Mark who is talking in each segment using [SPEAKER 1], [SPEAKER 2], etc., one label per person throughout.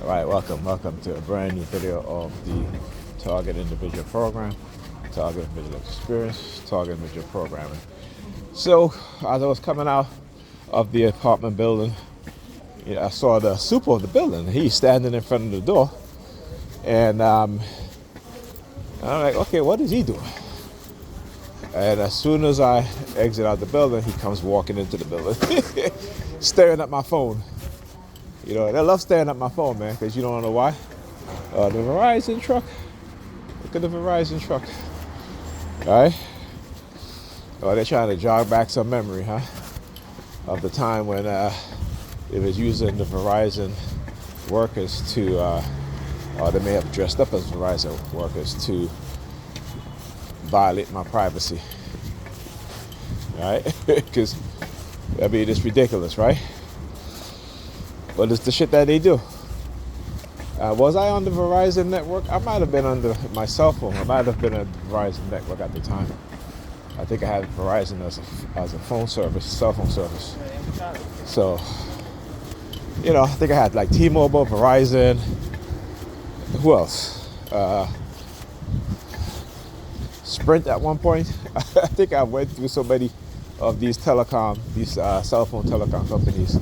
[SPEAKER 1] All right, welcome to a brand new video of the Target Individual Program, Target Individual Experience, Target Individual Programming. So, as I was coming out of the apartment building, I saw the super of the building. He's standing in front of the door, and I'm like, okay, what is he doing? And as soon as I exit out the building, he comes walking into the building, staring at my phone. You know, and I love staring at my phone, man, because you don't know why. The Verizon truck. Look at the Verizon truck. All right. Oh, they're trying to jog back some memory, huh? Of the time when it was using the Verizon workers to, or they may have dressed up as Verizon workers to violate my privacy. All right? Because, I mean, it's ridiculous, right? But it's the shit that they do. Was I on the Verizon network? I might have been under my cell phone. I might have been on the Verizon network at the time. I think I had Verizon as a phone service, cell phone service. So, you know, I think I had like T-Mobile, Verizon. Who else? Sprint at one point. I think I went through so many of these cell phone telecom companies.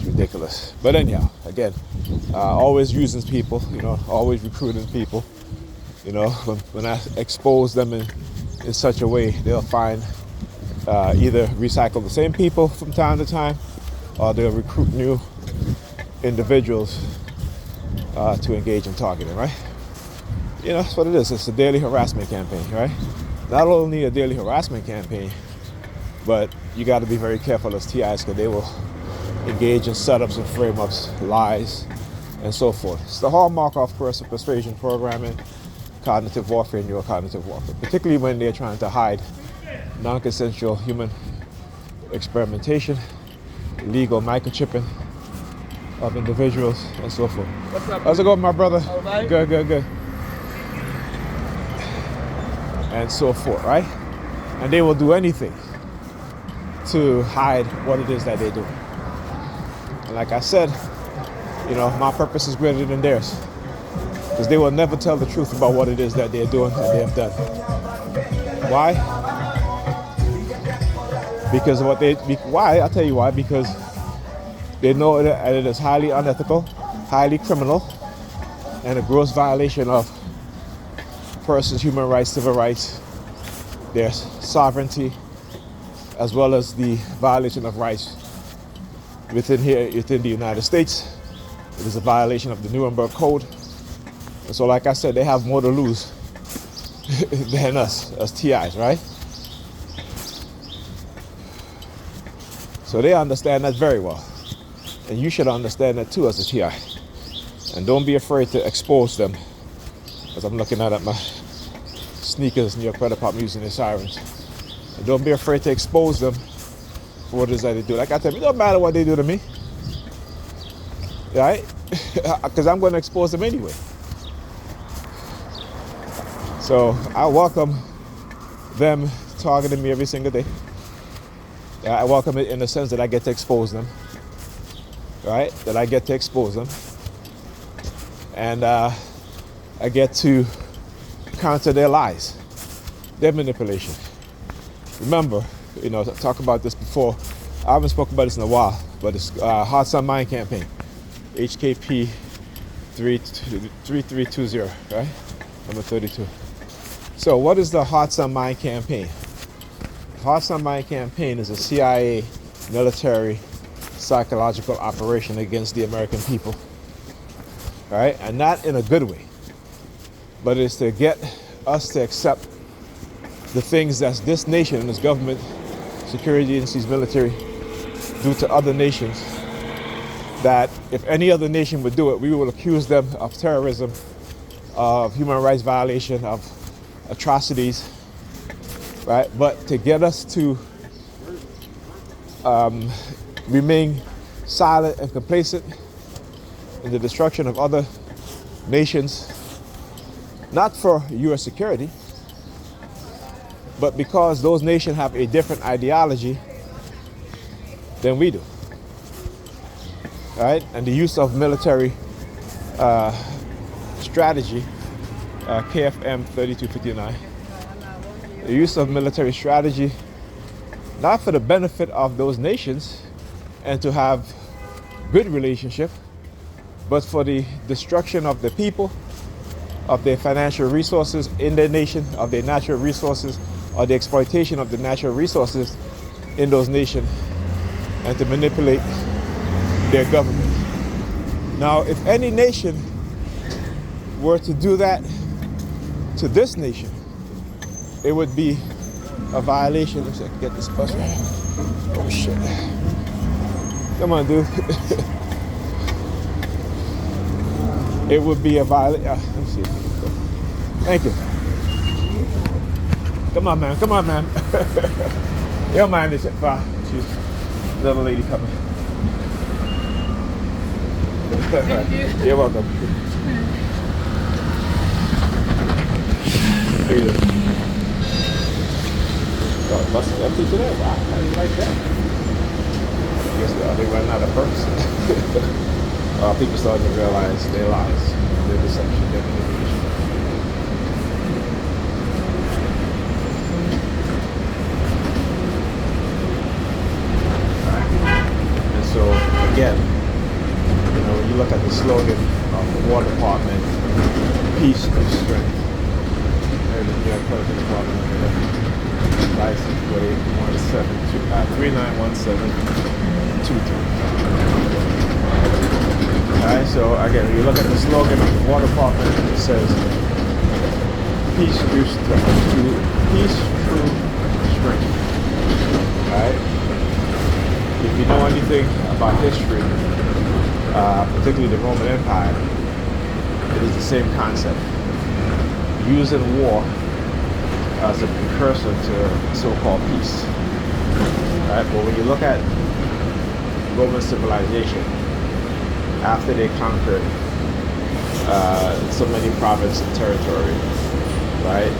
[SPEAKER 1] Ridiculous. But anyhow, again, always using people, you know, always recruiting people. You know, when I expose them in such a way, they'll find either recycle the same people from time to time, or they'll recruit new individuals to engage in targeting, right? You know, that's what it is. It's a daily harassment campaign, right? Not only a daily harassment campaign, but you got to be very careful as TIs, because they will engage in setups and frame-ups, lies, and so forth. It's the hallmark of coercive persuasion programming, cognitive warfare, and neurocognitive warfare, particularly when they're trying to hide non-consensual human experimentation, illegal microchipping of individuals, and so forth.
[SPEAKER 2] What's up?
[SPEAKER 1] How's it going, my brother?
[SPEAKER 2] All right.
[SPEAKER 1] Good. And so forth, right? And they will do anything to hide what it is that they do. And like I said, you know, my purpose is greater than theirs, because they will never tell the truth about what it is that they're doing and they have done. Why? Because of why? I'll tell you why. Because they know that it is highly unethical, highly criminal, and a gross violation of a person's human rights, civil rights, their sovereignty, as well as the violation of rights within the United States. It is a violation of the Nuremberg Code. And so, like I said, they have more to lose than us as TIs, right? So they understand that very well. And you should understand that too as a TI. And don't be afraid to expose them. As I'm looking at my sneakers near Credit Pop using the sirens. And don't be afraid to expose them for what it is that they do. Like I tell you, it don't matter what they do to me, right? Because I'm going to expose them anyway. So I welcome them targeting me every single day. I welcome it in the sense that I get to expose them, right? That I get to expose them. And I get to counter their lies, their manipulation. Remember, you know, talk about this before. I haven't spoken about this in a while, but it's Heart Sun Mind campaign, HKP 3320, right? Number 32. So what is the Heart Sun Mind campaign? The Heart Sun Mind campaign is a CIA military psychological operation against the American people, right? And not in a good way, but it's to get us to accept the things that this nation and this government, security agencies, military, do to other nations, that if any other nation would do it, we will accuse them of terrorism, of human rights violation, of atrocities, right? But to get us to remain silent and complacent in the destruction of other nations, not for U.S. security, but because those nations have a different ideology than we do. right? And the use of military strategy, KFM 3259. The use of military strategy, not for the benefit of those nations and to have good relationship, but for the destruction of the people, of their financial resources in their nation, of their natural resources, or the exploitation of the natural resources in those nations, and to manipulate their government. Now, if any nation were to do that to this nation, it would be a violation. Let's see if I can get this bus right. Oh shit. Come on, dude. It would be a violation. Let me see. Thank you. Come on, man. Come on, man. You don't mind this at 5. She's little lady coming. Thank you. You're welcome. How you doing? Oh, the bus is empty today? Wow, how do you like that? I guess they run out of perps. People starting to realize their lies, their deception, their manipulation. Right. And so, again, when you look at the slogan of the War Department, peace through strength. There's the New York Political Department over there. License plate 391723. Alright, so again, when you look at the slogan of the War Department, it says peace through strength. Alright? If you know anything about history, particularly the Roman Empire, it is the same concept. Using war as a precursor to so-called peace. Right? But when you look at Roman civilization, after they conquered so many provinces and territory, right,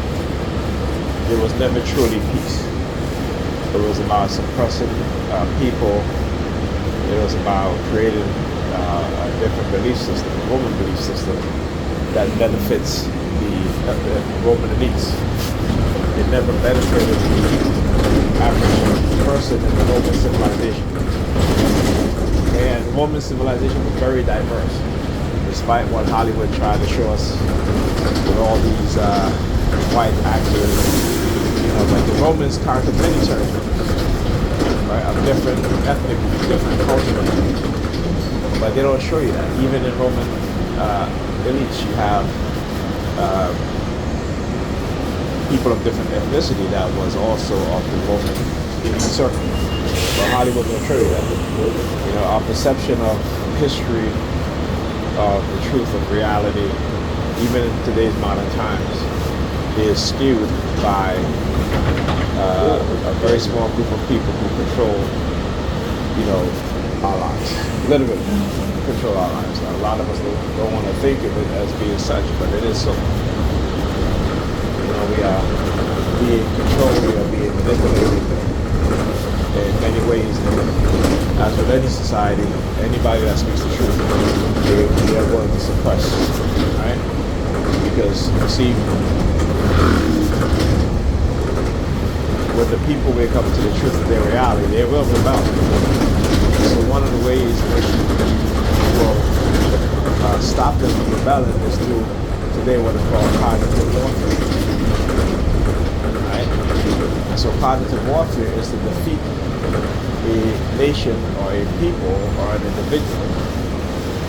[SPEAKER 1] there was never truly peace. It was about suppressing people. It was about creating a different belief system, a Roman belief system that benefits the Roman elites. It never benefited the average person in the Roman civilization. And Roman civilization was very diverse, despite what Hollywood tried to show us with all these white actors. But the Romans conquered many territories, right, of different ethnic, different cultures. But they don't show you that. Even in Roman elites, you have people of different ethnicity that was also of the Roman elite circle. But Hollywood will show you that. Our perception of history, of the truth of reality, even in today's modern times, is skewed by a very small group of people who control, our lives. Literally control our lives. Now, a lot of us don't want to think of it as being such, but it is so. We are being controlled, we are being manipulated in many ways. As with any society, anybody that speaks the truth, they are going to suppress, right? Because, you see, when the people wake up to the truth of their reality, they will rebel. So one of the ways in which you will stop them from rebelling is through today what is called cognitive warfare. Right? And so cognitive warfare is to defeat a nation or a people or an individual.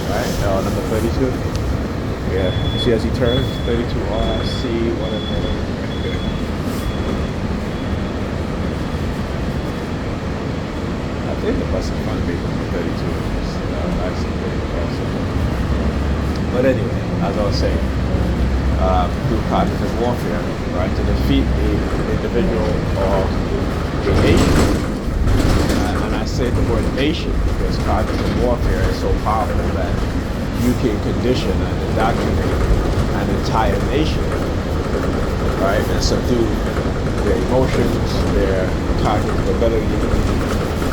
[SPEAKER 1] Right? Number 32. Yeah. You see as he turns, 32RC, whatever. I think the bus is going to be number 32. But anyway, as I was saying, through cognitive warfare, right, to defeat the individual or the nation. And I say the word nation because cognitive warfare is so powerful that you can condition and indoctrinate an entire nation, right, and subdue their emotions, their cognitive ability,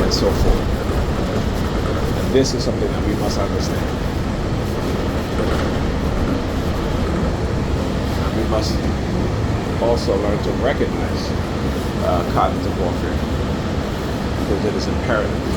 [SPEAKER 1] and so forth. And this is something that we must understand. must also learn to recognize cognitive warfare, because it is imperative.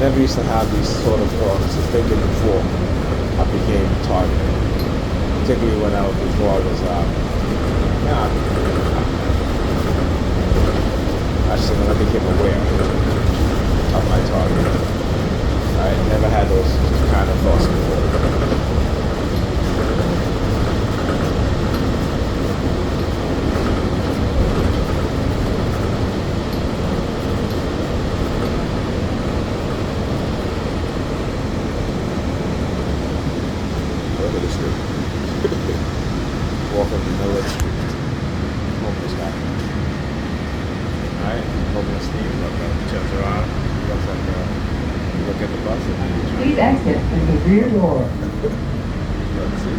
[SPEAKER 1] Never used to have these sort of thoughts of thinking before I became targeted. Particularly when I was before I was actually when I became aware of my target. I never had those kind of thoughts before.
[SPEAKER 2] Please exit through the rear door.
[SPEAKER 1] Let's see.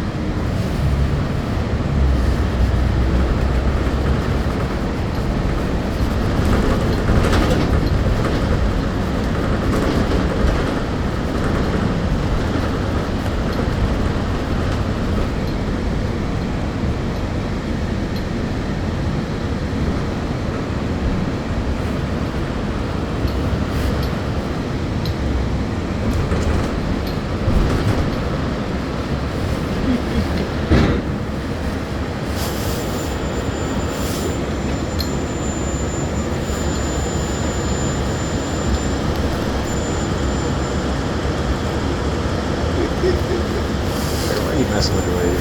[SPEAKER 1] Messing with the lady.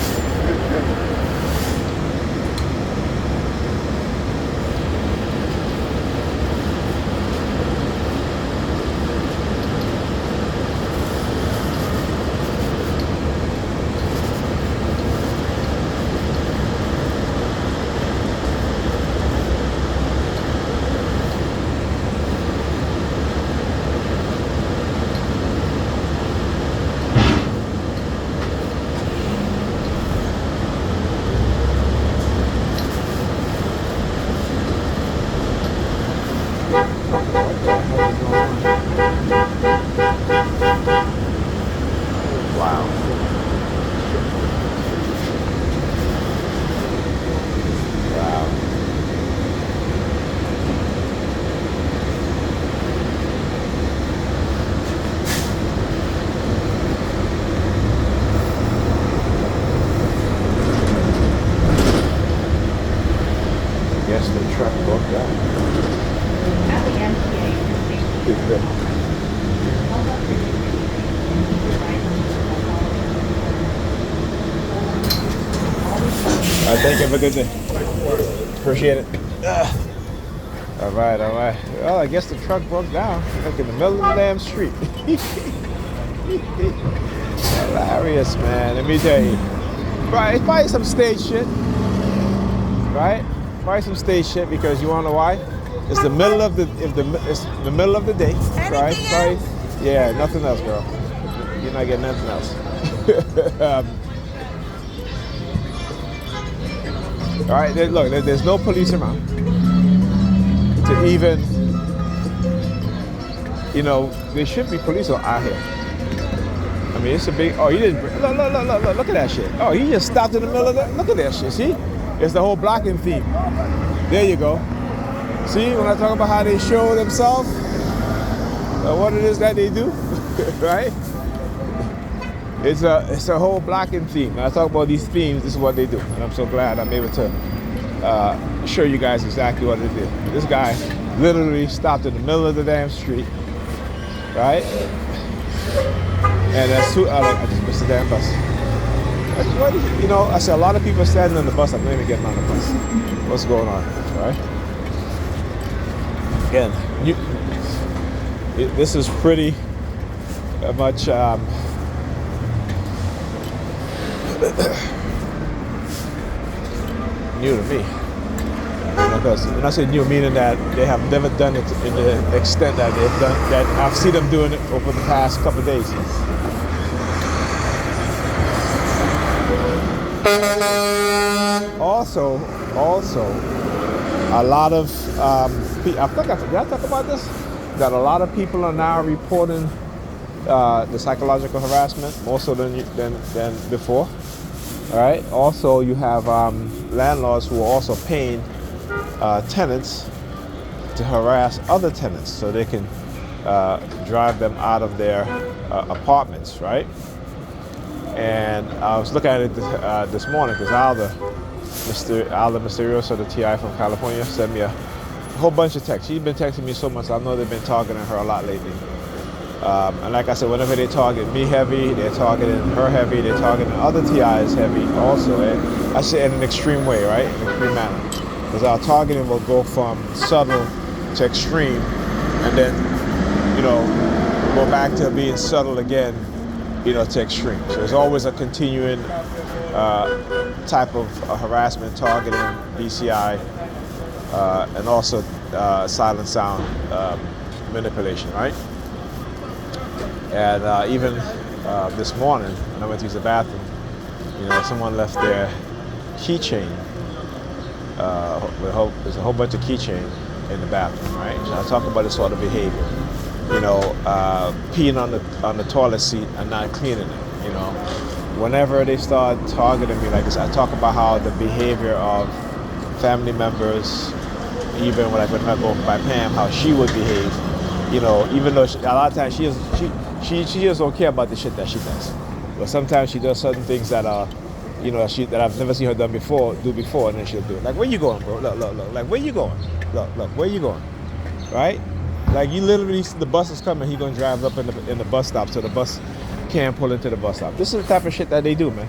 [SPEAKER 1] Thank you. Have a good day. Appreciate it. All right, all right. Well, I guess the truck broke down. Like in the middle of the damn street. Hilarious, man. Let me tell you. Right, it's probably some stage shit. Right? Probably some stage shit because you wanna know why? It's the middle of the it's the middle of the day. Right? Probably, yeah, nothing else, girl. You're not getting nothing else. All right, look, there's no police around to even, you know, there should be police out here. I mean, it's a big, oh, you didn't, look at that shit. Oh, he just stopped in the middle of that, look at that shit, see? It's the whole blocking theme. There you go. See, when I talk about how they show themselves, what it is that they do, right? It's a whole blocking theme. When I talk about these themes, this is what they do. And I'm so glad I'm able to show you guys exactly what they did. This guy literally stopped in the middle of the damn street, right? And that's I just missed the damn bus. You know, I said a lot of people standing on the bus. I'm not even getting on the bus. What's going on, right? Again, this is pretty much new to me. Because when I say new, meaning that they have never done it in the extent that they've done, that I've seen them doing it over the past couple of days. Also, a lot of did I talk about this? That a lot of people are now reporting the psychological harassment more so than before. All right. Also, you have landlords who are also paying tenants to harass other tenants so they can drive them out of their apartments, right? And I was looking at it this morning because Alda Mysterioso, the TI from California, sent me a whole bunch of texts. She's been texting me so much. I know they've been targeting her a lot lately. And like I said, whenever they target me heavy, they're targeting her heavy, they're targeting other TIs heavy also. And I say in an extreme way, right? In an extreme manner. Because our targeting will go from subtle to extreme and then, you know, go back to being subtle again, you know, to extreme. So there's always a continuing type of harassment, targeting, BCI, and also silent sound manipulation, right? And even this morning, when I went to use the bathroom, you know, someone left their keychain. There's a whole bunch of keychain in the bathroom, right? So I talk about this sort of behavior. You know, peeing on the toilet seat and not cleaning it. You know, whenever they start targeting me like this, I talk about how the behavior of family members, even when I go by Pam, how she would behave. You know, even though a lot of times she just don't care about the shit that she does. But sometimes she does certain things that are, you know, that I've never seen her do before, and then she'll do it. Like, where you going, bro? Look. Like, where you going? Look, where you going? Right? Like, you literally, the bus is coming, he's gonna drive up in the bus stop so the bus can't pull into the bus stop. This is the type of shit that they do, man.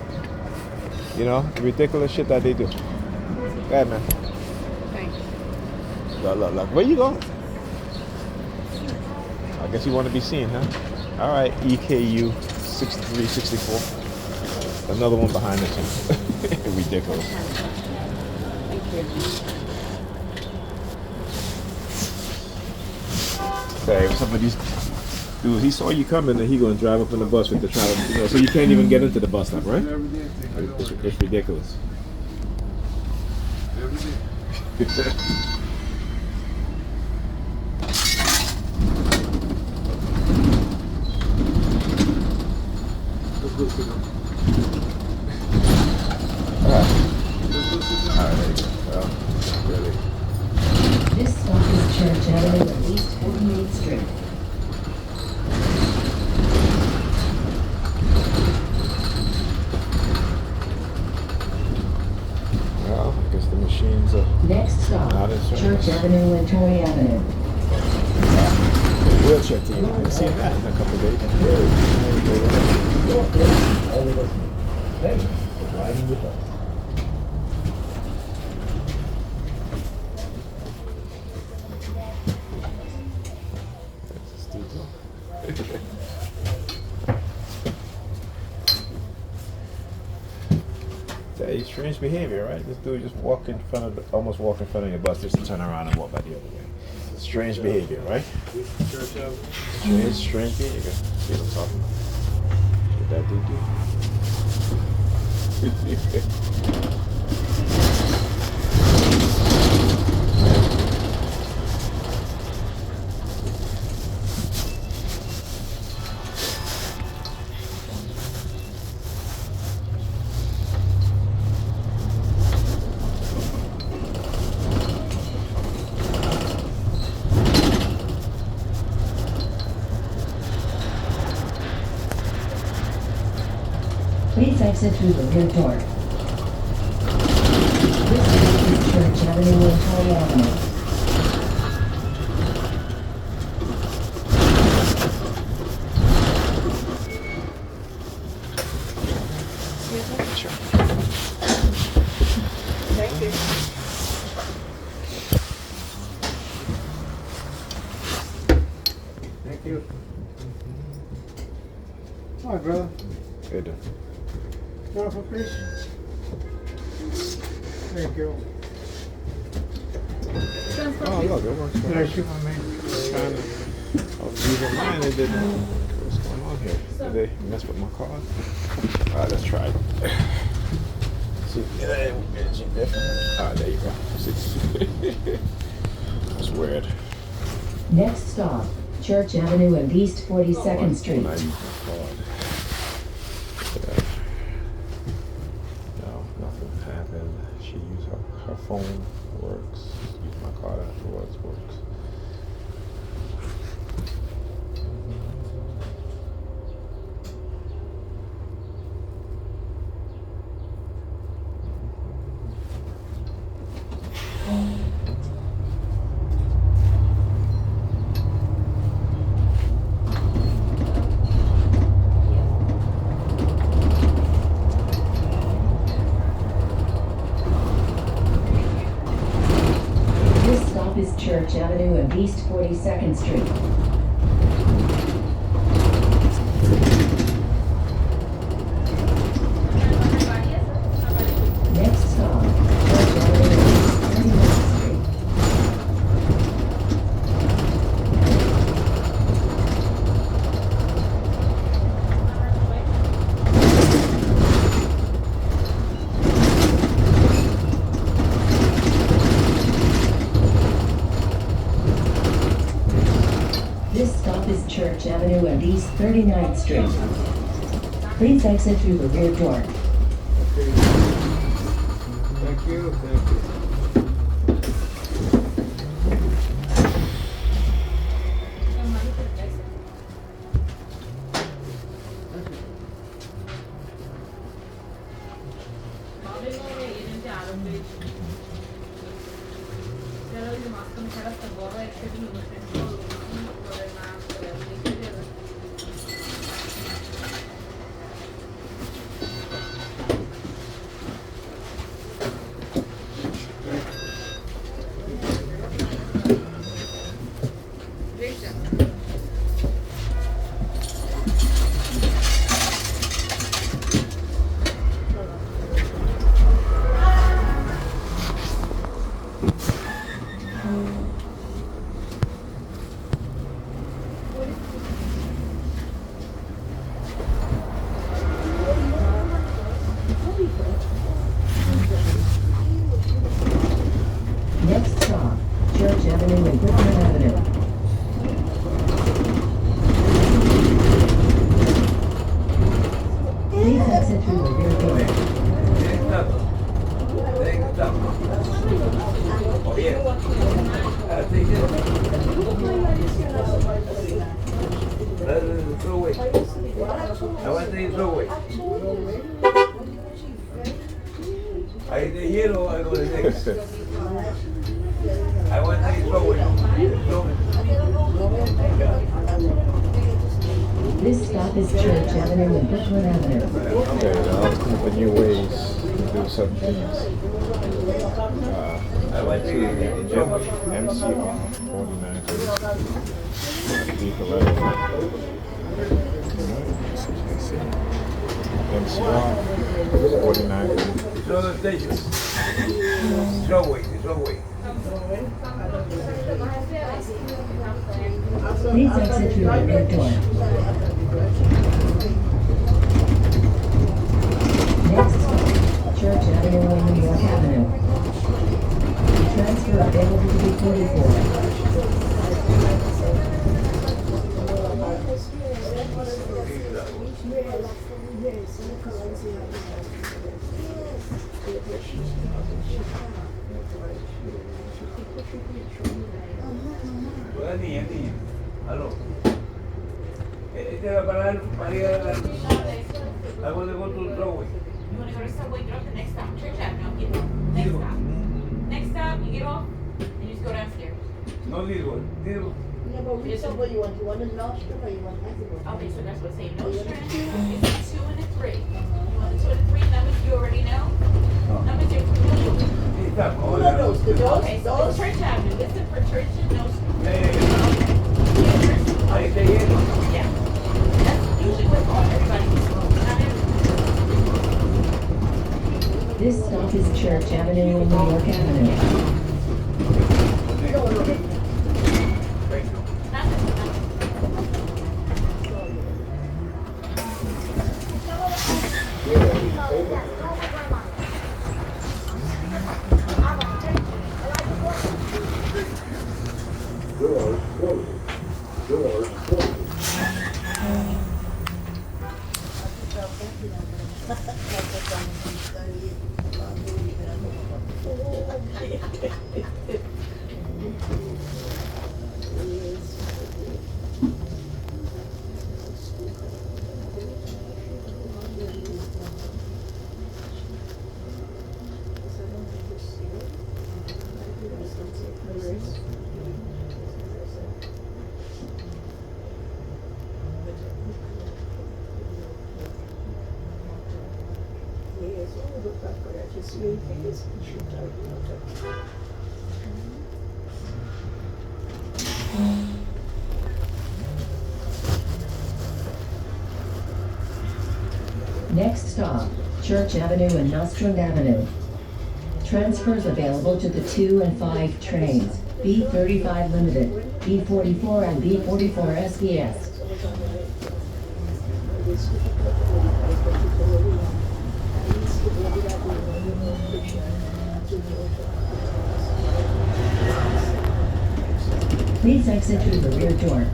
[SPEAKER 1] You know, the ridiculous shit that they do. Go ahead, man.
[SPEAKER 2] Thanks.
[SPEAKER 1] Look. Where you going? I guess you want to be seen, huh? All right, EKU 6364. Another one behind this one. Ridiculous.
[SPEAKER 2] Thank you.
[SPEAKER 1] Okay, some of these dudes, he saw you coming and he gonna drive up in the bus with the travel, you know, so you can't even get into the bus stop, right? It's ridiculous.
[SPEAKER 3] This stop is Church Avenue at East 48th Street.
[SPEAKER 1] Well, I guess the machines are
[SPEAKER 3] Next stop,
[SPEAKER 1] not in service.
[SPEAKER 3] Church Avenue and Toy Avenue.
[SPEAKER 1] Wheelchair team. I haven't seen that in a couple of days. Hey, strange behavior, right? This dude just walk in front of, almost walk in front of your bus just to turn around and walk by the other way. Strange behavior, right? Strange behavior. See what I'm talking about? What that dude do?
[SPEAKER 3] Please exit through the rear door. This is Church Avenue and Toll Avenue.
[SPEAKER 4] Thank you.
[SPEAKER 5] Thank you. Hi, brother.
[SPEAKER 1] Hey, dude.
[SPEAKER 5] Wonderful, please. Thank you.
[SPEAKER 1] Oh, look, it works.
[SPEAKER 5] Did I shoot my man?
[SPEAKER 1] I was using mine, it didn't. What's going on here? Did they mess with my card? Alright, let's try it. See, anything different? Alright, there you go. See. That's weird.
[SPEAKER 3] Next stop, Church Avenue and East 42nd Street.
[SPEAKER 1] When I use my card. Yeah. No, nothing happened. She used her phone, works. Use my card afterwards, works.
[SPEAKER 3] This stop is Church Avenue and East 42nd Street. Next stop, Church Avenue and East 39th Street. This stop is Church Avenue and East 39th Street. Please exit through the rear door.
[SPEAKER 5] Thank you, thank you.
[SPEAKER 3] Next stop, Church Avenue and Brooklyn Avenue. Please exit through the rear door.
[SPEAKER 6] I the hero, I go the next. I want to go
[SPEAKER 3] This stop is Church Avenue and Brooklyn Avenue.
[SPEAKER 1] Okay, I'll come up with new ways to do certain things.
[SPEAKER 6] I want to
[SPEAKER 1] MCR 49. Deep 11. MCR 49.
[SPEAKER 6] No, no, station. Strong way, strong way.
[SPEAKER 3] Please exit through the rear door. Next stop, Church Avenue and New York Avenue. Transfer available to B44.
[SPEAKER 6] Niña. Aló. Este va para ir a la... ¿A dónde con tu strong way?
[SPEAKER 4] You want to go to Subway, get off the next stop, Church Avenue, get off. Next stop. Next stop, you get off, and you just go downstairs.
[SPEAKER 6] No digo.
[SPEAKER 7] Yeah, but which subway you want? You want a Nostrum or you want Activate?
[SPEAKER 4] Okay, so that's what I'm saying, no strand, it's a 2 and a 3. You want the 2 and a 3 numbers you already know? Numbers you're familiar with.
[SPEAKER 6] Está,
[SPEAKER 7] No, no, the doors,
[SPEAKER 4] Okay, so
[SPEAKER 7] doors.
[SPEAKER 4] Church Avenue, listen for Church and no strand.
[SPEAKER 6] Ahí te lleno.
[SPEAKER 4] Yeah. That's usually what everybody gets wrong. Not everybody.
[SPEAKER 3] This stop is Church Avenue and New York Avenue.
[SPEAKER 6] Thank you.
[SPEAKER 4] Not this one.
[SPEAKER 3] Next stop, Church Avenue and Nostrand Avenue. Transfers available to the 2 and 5 trains, B35 Limited, B44 and B44 SBS. Please exit through the rear door.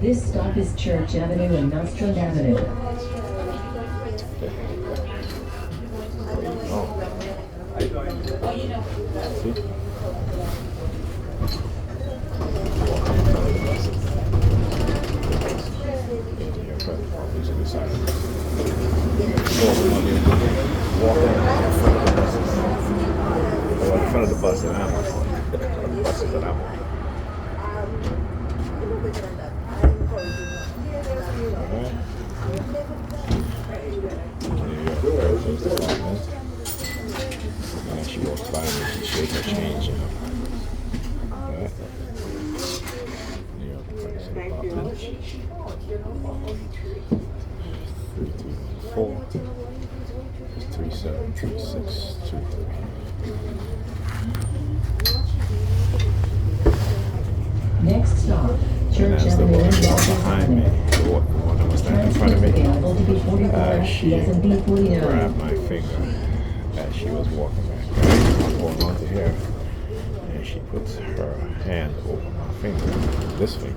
[SPEAKER 3] This stop is Church Avenue and Nostrand Avenue.
[SPEAKER 1] In front of the bus that I'm on. The buses that I'm on. apartment. 334 373623.
[SPEAKER 3] Next stop,
[SPEAKER 1] And
[SPEAKER 3] Church
[SPEAKER 1] that's the
[SPEAKER 3] Avenue
[SPEAKER 1] woman
[SPEAKER 3] and
[SPEAKER 1] behind me, the one that was standing in front of
[SPEAKER 3] Transfers
[SPEAKER 1] me.
[SPEAKER 3] available to B45,
[SPEAKER 1] She
[SPEAKER 3] B as in B49.
[SPEAKER 1] grabbed my finger as she was walking back. I'm holding on to her, and she puts her hand over my finger, this finger,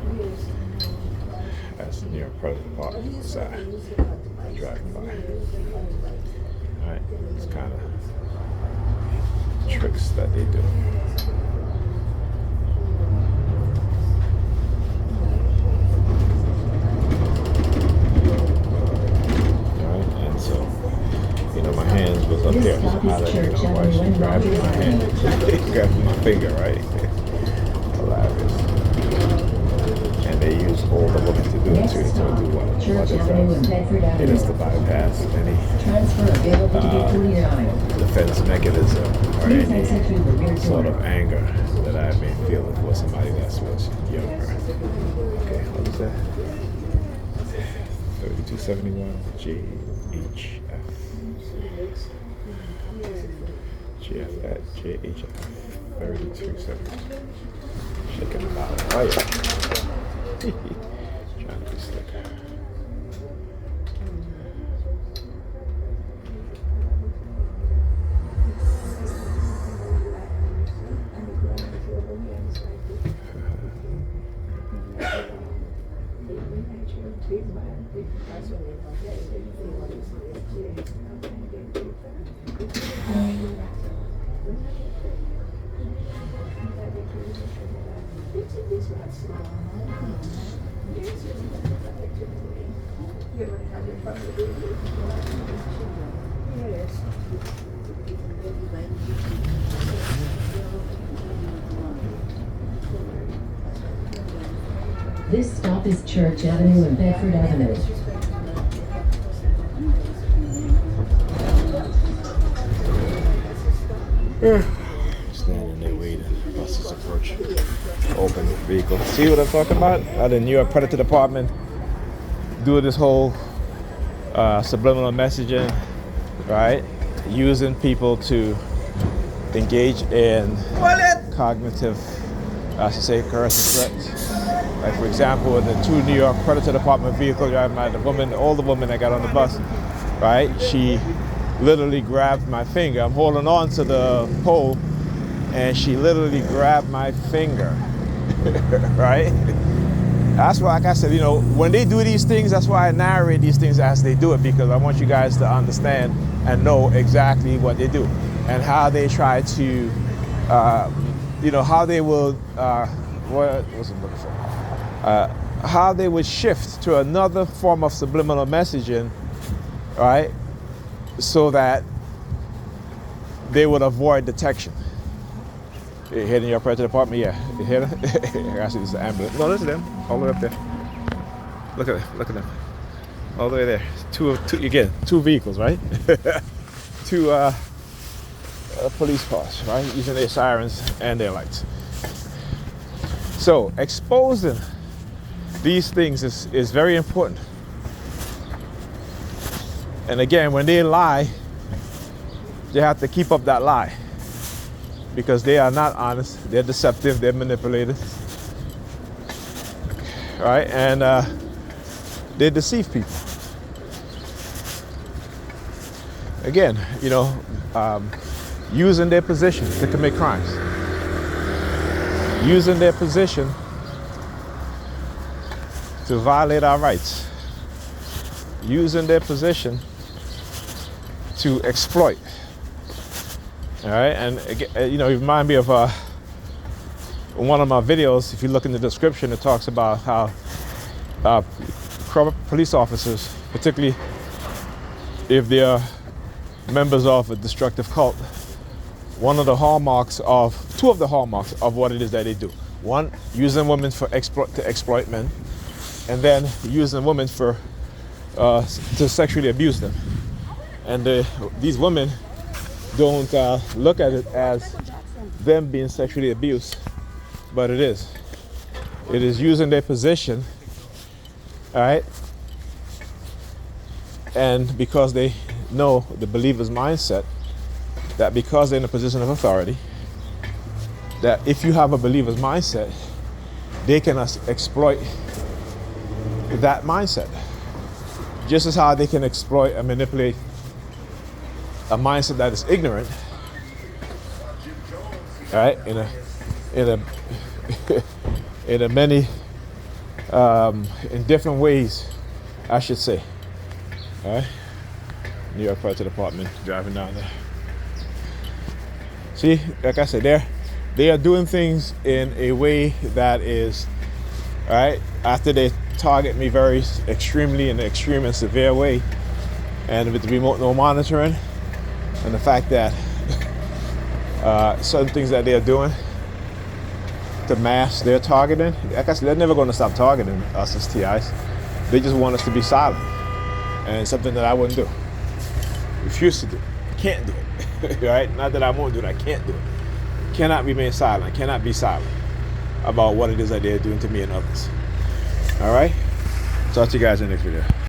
[SPEAKER 1] as the near president apartment was driving by. Alright, it's kind of tricks that they do. My hands was up there, so I didn't know why she grabbed my hand. Grabbed my finger, right? Hilarious. And they use older women to do it too. To do what?
[SPEAKER 3] Church Avenue and Bedford Avenue.
[SPEAKER 1] It is to bypass any
[SPEAKER 3] Transfer available to B49.
[SPEAKER 1] defense mechanism or
[SPEAKER 3] Please
[SPEAKER 1] any
[SPEAKER 3] exit through the rear
[SPEAKER 1] sort
[SPEAKER 3] door.
[SPEAKER 1] of anger that I may feel for somebody that was younger. Okay, what is that? 3271 JHF. JHF 3270. Shaking the bottle. Oh yeah. Trying to be slick.
[SPEAKER 3] This stop is Church Avenue and Bedford Avenue.
[SPEAKER 1] Standing there waiting. Buses approach. Open vehicle. See what I'm talking about? The New York Predator Department doing this whole subliminal messaging, right? Using people to engage in cognitive, I should say, coercive threats. Like for example, in the two New York Predator Department vehicle driving by the woman, older woman that got on the bus, right? She literally grabbed my finger. I'm holding on to the pole, and she literally grabbed my finger, right? That's why, like I said, when they do these things, that's why I narrate these things as they do it, because I want you guys to understand and know exactly what they do and how they try to, how they will, what was I looking for? How they would shift to another form of subliminal messaging, right? So that they would avoid detection. You heading your Predator Department? Yeah. You hear them? Actually, it's an ambulance. No, listen to them. All the way up there. Look at them. All the way there. Two vehicles, right? Two police cars, right? Using their sirens and their lights. So exposing these things is very important. And again, when they lie, they have to keep up that lie, because they are not honest, they're deceptive, they're manipulative, right? And they deceive people. Again, using their position to commit crimes. Using their position to violate our rights. Using their position to exploit. All right, and you remind me of one of my videos. If you look in the description, it talks about how police officers, particularly if they're members of a destructive cult, two of the hallmarks of what it is that they do. One, using women to exploit men, and then using women to sexually abuse them. And these women don't look at it as them being sexually abused, but it is. It is using their position All right. And because they know the believer's mindset, that because they're in a position of authority, that if you have a believer's mindset, they can exploit that mindset. Just as how they can exploit and manipulate a mindset that is ignorant, all right, in a many in different ways, I should say. All right, New York Fire Department driving down there. See, like I said, they are doing things in a way that is, all right, after they target me very extremely in an extreme and severe way, and with the remote no monitoring, and the fact that certain things that they're doing to mask their targeting, like I said, they're never going to stop targeting us as TIs. They just want us to be silent, and it's something that I wouldn't do. Refuse to do. Can't do it. Right? Not that I won't do it. I can't do it. Cannot remain silent. Cannot be silent about what it is that they're doing to me and others. All right? Talk to you guys in the next video.